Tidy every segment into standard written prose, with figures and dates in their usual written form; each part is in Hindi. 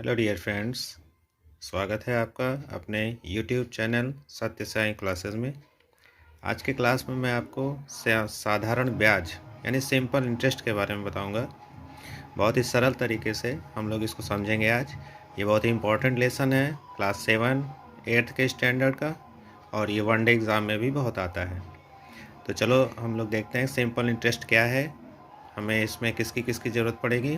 हेलो डियर फ्रेंड्स, स्वागत है आपका अपने यूट्यूब चैनल सत्य साई क्लासेस में। आज के क्लास में मैं आपको साधारण ब्याज यानी सिंपल इंटरेस्ट के बारे में बताऊंगा। बहुत ही सरल तरीके से हम लोग इसको समझेंगे आज। ये बहुत ही इम्पोर्टेंट लेसन है क्लास 7 8th के स्टैंडर्ड का, और ये वनडे एग्ज़ाम में भी बहुत आता है। तो चलो हम लोग देखते हैं सिंपल इंटरेस्ट क्या है, हमें इसमें किसकी किसकी ज़रूरत पड़ेगी।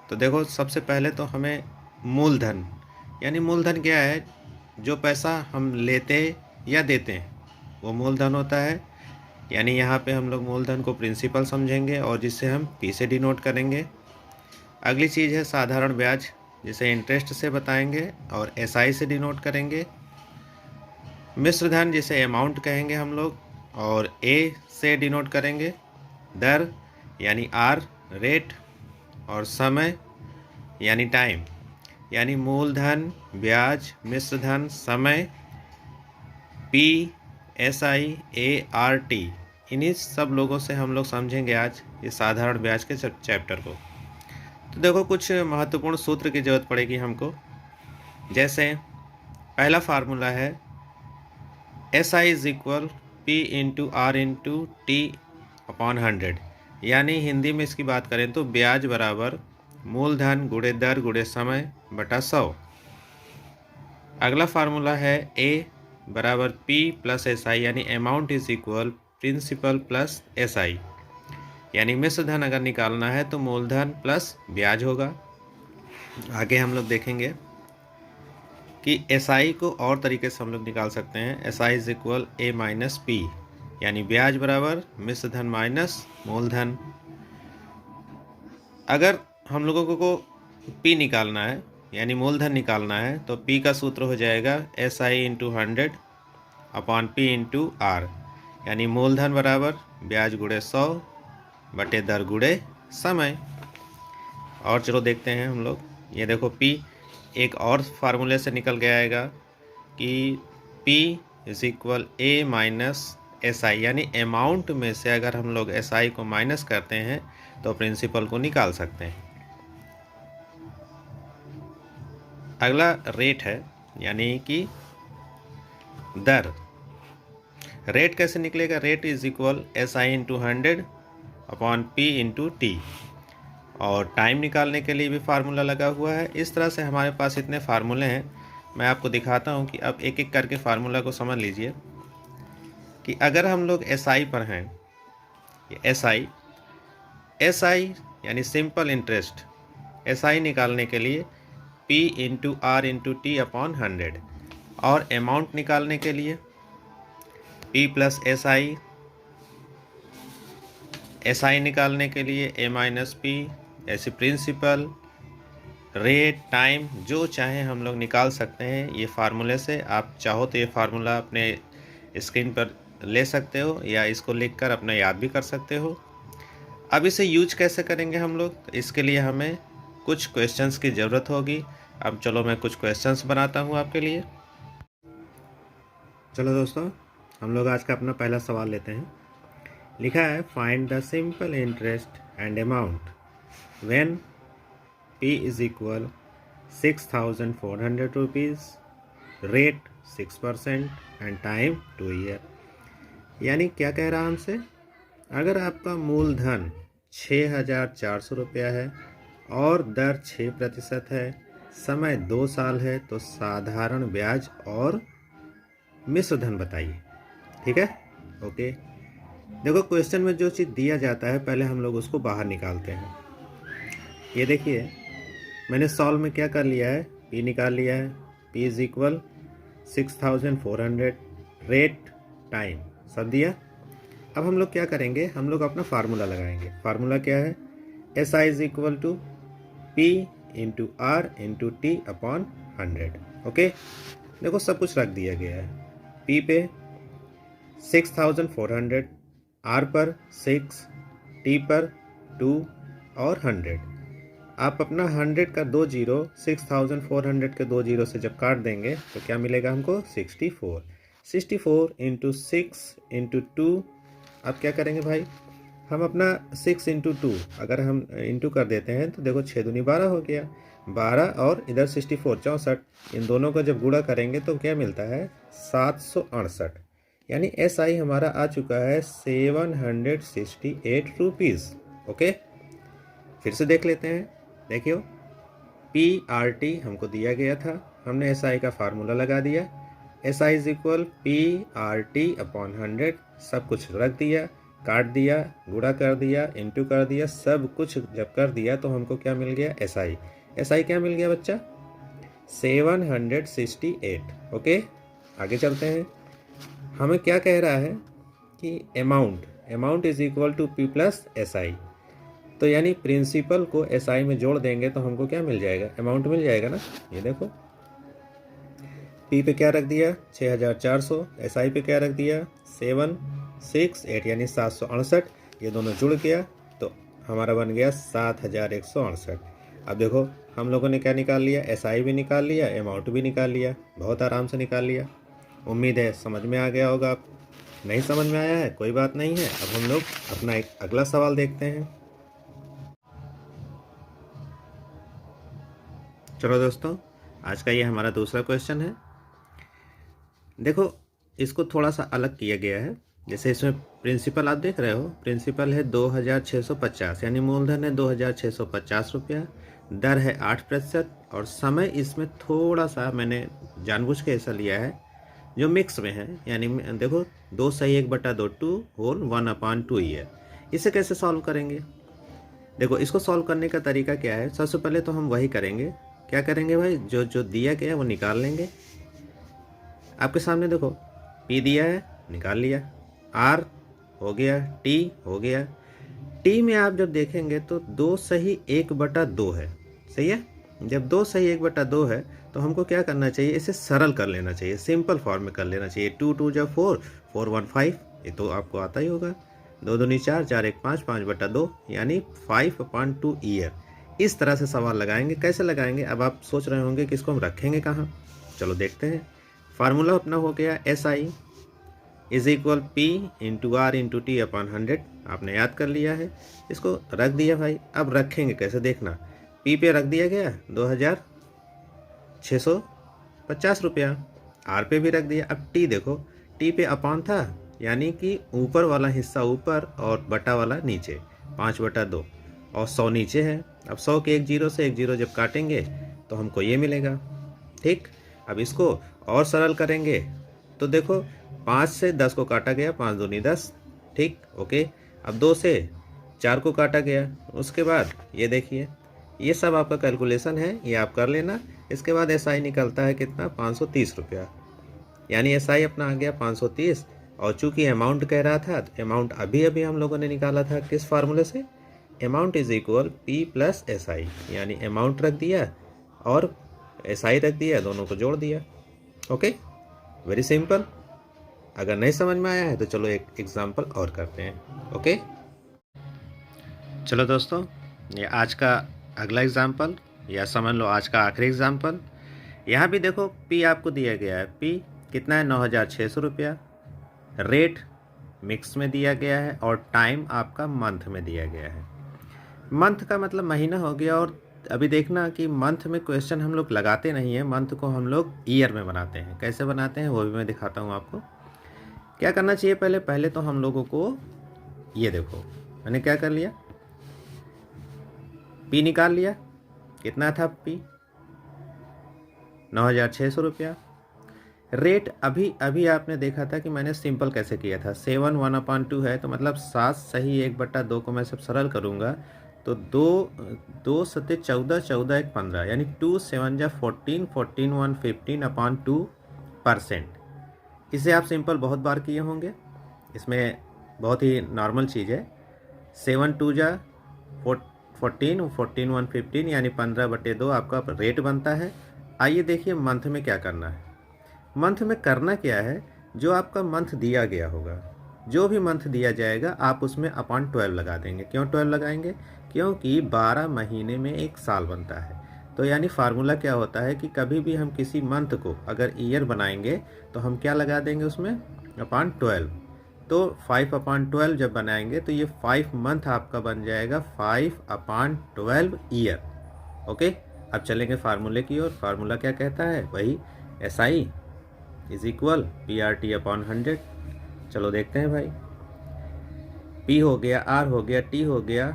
तो देखो, सबसे पहले तो हमें मूलधन यानी मूलधन क्या है, जो पैसा हम लेते या देते हैं वो मूलधन होता है। यानी यहाँ पे हम लोग मूलधन को प्रिंसिपल समझेंगे और जिससे हम पी से डिनोट करेंगे। अगली चीज़ है साधारण ब्याज, जिसे इंटरेस्ट से बताएंगे और एसआई से डिनोट करेंगे। मिश्र धन जिसे अमाउंट कहेंगे हम लोग, और ए से डिनोट करेंगे दर यानी आर रेट, और समय यानी टाइम। यानी मूलधन, ब्याज, मिश्र धन, समय, P, SI, A, R, T, इन्हीं सब लोगों से हम लोग समझेंगे आज ये साधारण ब्याज के चैप्टर को। तो देखो, कुछ महत्वपूर्ण सूत्र की जरूरत पड़ेगी हमको। जैसे पहला फार्मूला है SI is equal P into R into T upon 100। यानी हिंदी में इसकी बात करें तो ब्याज बराबर मूलधन गुणे दर गुणे समय बटा 100। अगला फार्मूला है ए बराबर पी प्लस एस आई, यानी amount is equal principal plus S I. यानी मिश्र धन अगर निकालना है तो मूलधन प्लस ब्याज होगा। आगे हम लोग देखेंगे कि एस आई को और तरीके से हम लोग निकाल सकते हैं। S I is equal A minus P, यानी ब्याज बराबर मिश्र धन माइनस मूलधन। अगर हम लोगों को पी निकालना है यानी मूलधन निकालना है तो पी का सूत्र हो जाएगा S I into 100 upon P into R. यानी मूलधन बराबर ब्याज गुणे 100 बटे दर गुणे समय। और चलो देखते हैं हम लोग, ये देखो पी एक और फार्मूले से निकल के आएगा कि P is equal A minus S I. यानी अमाउंट में से अगर हम लोग एस आई को माइनस करते हैं तो प्रिंसिपल को निकाल सकते हैं। अगला रेट है, यानी कि दर। रेट कैसे निकलेगा? Rate is equal S I into 100 upon P into T. और टाइम निकालने के लिए भी फार्मूला लगा हुआ है। इस तरह से हमारे पास इतने फार्मूले हैं। मैं आपको दिखाता हूं कि अब एक एक करके फार्मूला को समझ लीजिए कि अगर हम लोग एस आई पर हैं, एस आई यानी सिंपल इंटरेस्ट, एस आई निकालने के लिए P into R into T upon 100, और अमाउंट निकालने के लिए P प्लस एस आई निकालने के लिए A माइनस पी, ऐसे प्रिंसिपल, रेट, टाइम, जो चाहे हम लोग निकाल सकते हैं ये फार्मूले से। आप चाहो तो ये फार्मूला अपने स्क्रीन पर ले सकते हो या इसको लिखकर अपना याद भी कर सकते हो। अब इसे यूज कैसे करेंगे हम लोग, तो इसके लिए हमें कुछ क्वेश्चंस की ज़रूरत होगी। अब चलो मैं कुछ क्वेश्चंस बनाता हूँ आपके लिए। चलो दोस्तों, हम लोग आज का अपना पहला सवाल लेते हैं। लिखा है find the simple interest and amount when P is equal 6,400 rupees, rate 6% and time 2 year. यानी क्या कह रहा हमसे, अगर आपका मूलधन 6,400 रुपया है और दर 6% है, समय 2 साल है, तो साधारण ब्याज और मिश्र धन बताइए। ठीक है, ओके। देखो, क्वेश्चन में जो चीज़ दिया जाता है पहले हम लोग उसको बाहर निकालते हैं। ये देखिए, मैंने सॉल्व में क्या कर लिया है, पी निकाल लिया है। P is equal 6,400, rate, time सब दिया। अब हम लोग क्या करेंगे, हम लोग अपना फार्मूला लगाएंगे। फार्मूला क्या है, S I is equal to P into R into T upon 100। Okay, देखो सब कुछ रख दिया गया है। पी पे 6,400, आर पर 6, टी पर 2 और 100। आप अपना 100 का 2 जीरो 6,400 के 2 जीरो से जब काट देंगे तो क्या मिलेगा हमको, 64 इंटू 6 इंटू 2। अब क्या करेंगे भाई, हम अपना 6 इंटू 2 अगर हम इंटू कर देते हैं तो देखो 6 दूनी 12 हो गया, 12 और इधर 64 64, इन दोनों को जब गुणा करेंगे तो क्या मिलता है 768, यानी SI हमारा आ चुका है 768 रुपीज़। ओके, फिर से देख लेते हैं। देखियो PRT हमको दिया गया था, हमने SI का फार्मूला लगा दिया, SI is equal PRT upon 100, सब कुछ रख दिया, काट दिया, गुणा कर दिया, इंटू कर दिया, सब कुछ जब कर दिया तो हमको क्या मिल गया SI। SI क्या मिल गया बच्चा 768। ओके, आगे चलते हैं। हमें क्या कह रहा है कि amount is equal to P plus SI, तो यानी प्रिंसिपल को SI में जोड़ देंगे तो हमको क्या मिल जाएगा, अमाउंट मिल जाएगा ना। ये देखो P पे क्या रख दिया 6400, SI पे क्या रख दिया 768 यानी 768, ये दोनों जुड़ गया तो हमारा बन गया 7168। अब देखो हम लोगों ने क्या निकाल लिया, SI भी निकाल लिया, अमाउंट भी निकाल लिया, बहुत आराम से निकाल लिया। उम्मीद है समझ में आ गया होगा। आप नहीं समझ में आया है कोई बात नहीं है, अब हम लोग अपना एक अगला सवाल देखते हैं। चलो दोस्तों, आज का ये हमारा दूसरा क्वेश्चन है। देखो इसको थोड़ा सा अलग किया गया है। जैसे इसमें प्रिंसिपल आप देख रहे हो, प्रिंसिपल है 2650, यानी मूलधन है 2650 रुपया, दर है 8% और समय इसमें थोड़ा सा मैंने जानबूझ के ऐसा लिया है जो मिक्स में है, यानी देखो 2/1/2 2 होल 1/2 ईयर। इसे कैसे सॉल्व करेंगे? देखो इसको सॉल्व करने का तरीका क्या है, सबसे पहले तो हम वही करेंगे, क्या करेंगे भाई, जो जो दिया गया है वो निकाल लेंगे। आपके सामने देखो P दिया है, निकाल लिया, R हो गया, T हो गया। T में आप जब देखेंगे तो 2/1/2 है, सही है। जब 2/1/2 है तो हमको क्या करना चाहिए, इसे सरल कर लेना चाहिए, सिंपल फॉर्म में कर लेना चाहिए। 2 2 जा 4, 4 1 5, ये तो आपको आता ही होगा। 2 दूनी 4, 4 1 5, 5/2 यानी 5/2 ईयर। इस तरह से सवाल लगाएंगे। कैसे लगाएंगे, अब आप सोच रहे होंगे कि इसको हम रखेंगे कहाँ, चलो देखते हैं। फार्मूला अपना हो गया SI is equal P into R into T upon 100, आपने याद कर लिया है, इसको रख दिया भाई। अब रखेंगे कैसे देखना, P पे रख दिया गया 2650 रुपया, R पे भी रख दिया। अब T देखो, T पे अपॉन था, यानी कि ऊपर वाला हिस्सा ऊपर और बटा वाला नीचे, 5/2 और 100 नीचे है। अब 100 के एक जीरो से एक जीरो जब काटेंगे तो हमको ये मिलेगा, ठीक। अब इसको और सरल करेंगे तो देखो 5 से 10 को काटा गया, 5 दूनी 10, ठीक, ओके। अब 2 से 4 को काटा गया, उसके बाद ये देखिए, ये सब आपका कैलकुलेशन है, ये आप कर लेना। इसके बाद SI निकलता है कितना 530 रुपया, यानी SI अपना आ गया 530। और चूंकि अमाउंट कह रहा था तो अमाउंट अभी अभी हम लोगों ने निकाला था किस फार्मूले से, amount is equal P plus SI, यानी अमाउंट रख दिया और SI रख दिया, दोनों को जोड़ दिया। Okay, very simple. अगर नहीं समझ में आया है तो चलो एक एग्जांपल और करते हैं। ओके, चलो दोस्तों, ये आज का अगला एग्जांपल, या समझ लो आज का आखिरी एग्जांपल। यहाँ भी देखो P आपको दिया गया है, P कितना है 9600 रुपया, रेट मिक्स में दिया गया है और टाइम आपका मंथ में दिया गया है। मंथ का मतलब महीना हो गया, और अभी देखना कि मंथ में क्वेश्चन हम लोग लगाते नहीं हैं, मंथ को हम लोग ईयर में बनाते हैं। कैसे बनाते हैं वो भी मैं दिखाता हूँ आपको। क्या करना चाहिए, पहले तो हम लोगों को ये देखो, मैंने क्या कर लिया, P निकाल लिया, कितना था P 9600 रुपया। रेट अभी आपने देखा था कि मैंने सिंपल कैसे किया था, 7 1/2 है, तो मतलब 7/1/2 को मैं सब सरल करूँगा तो 2 7 14 14 1 15, यानी 2 7 जा 14 14 1 15/2%। इसे आप सिंपल बहुत बार किए होंगे, इसमें बहुत ही नॉर्मल चीज़ है। 7 2 जा 14 14 1 15, यानी 15/2 आपका रेट बनता है। आइए देखिए मंथ में क्या करना है। मंथ में करना क्या है, जो आपका मंथ दिया गया होगा, जो भी मंथ दिया जाएगा आप उसमें अपॉन 12 लगा देंगे। क्यों 12 लगाएंगे, क्योंकि 12 महीने में एक साल बनता है। तो यानी फार्मूला क्या होता है कि कभी भी हम किसी मंथ को अगर ईयर बनाएंगे तो हम क्या लगा देंगे उसमें, अपॉन 12। तो 5/12 जब बनाएंगे तो ये 5 मंथ आपका बन जाएगा 5/12 ईयर। ओके, अब चलेंगे फार्मूले की ओर। फार्मूला क्या कहता है? वही SI इज इक्वल PRT/100। चलो देखते हैं भाई। P हो गया, R हो गया, T हो गया,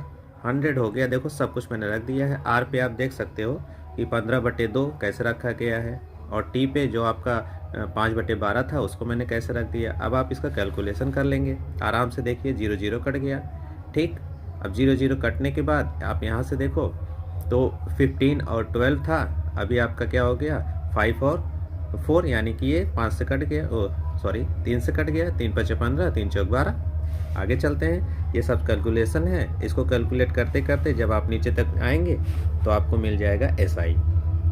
100 हो गया। देखो सब कुछ मैंने रख दिया है। R पे आप देख सकते हो कि 15/2 कैसे रखा गया है, और T पे जो आपका 5/12 था उसको मैंने कैसे रख दिया। अब आप इसका कैलकुलेशन कर लेंगे आराम से। देखिए 0 0 कट गया। ठीक, अब 0 0 कटने के बाद आप यहाँ से देखो तो 15 और 12 था, अभी आपका क्या हो गया 5 और 4, यानी कि ये 5 से कट गया, सॉरी 3 से कट गया। 3 5 15, 3 4 12। आगे चलते हैं, ये सब कैलकुलेशन है। इसको कैलकुलेट करते करते जब आप नीचे तक आएंगे तो आपको मिल जाएगा SI।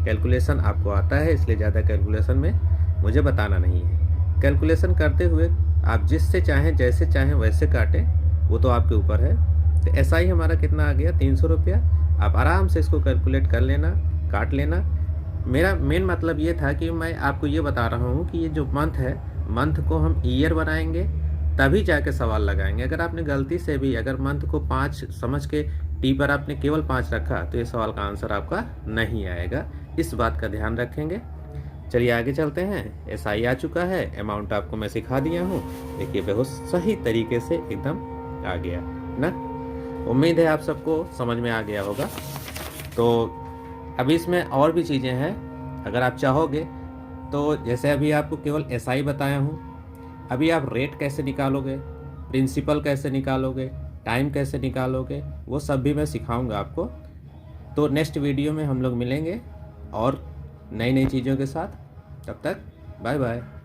कैलकुलेशन आपको आता है, इसलिए ज़्यादा कैलकुलेशन में मुझे बताना नहीं है। कैलकुलेशन करते हुए आप जिससे चाहें जैसे चाहें वैसे काटें, वो तो आपके ऊपर है। तो SI हमारा कितना आ गया? 300 रुपया। आप आराम से इसको कैलकुलेट कर लेना, काट लेना। मेरा मेन मतलब ये था कि मैं आपको ये बता रहा हूँ कि ये जो मंथ है, मंथ को हम ईयर बनाएंगे तभी जाके सवाल लगाएंगे। अगर आपने गलती से भी अगर मंथ को 5 समझ के T पर आपने केवल 5 रखा तो ये सवाल का आंसर आपका नहीं आएगा। इस बात का ध्यान रखेंगे। चलिए आगे चलते हैं। SI आ चुका है, अमाउंट आपको मैं सिखा दिया हूँ। देखिए बहुत सही तरीके से एकदम आ गया ना। उम्मीद है आप सबको समझ में आ गया होगा। तो अभी इसमें और भी चीज़ें हैं, अगर आप चाहोगे तो। जैसे अभी आपको केवल SI बताया हूँ, अभी आप रेट कैसे निकालोगे, प्रिंसिपल कैसे निकालोगे, टाइम कैसे निकालोगे, वो सब भी मैं सिखाऊंगा आपको। तो नेक्स्ट वीडियो में हम लोग मिलेंगे और नई नई चीज़ों के साथ। तब तक बाय बाय।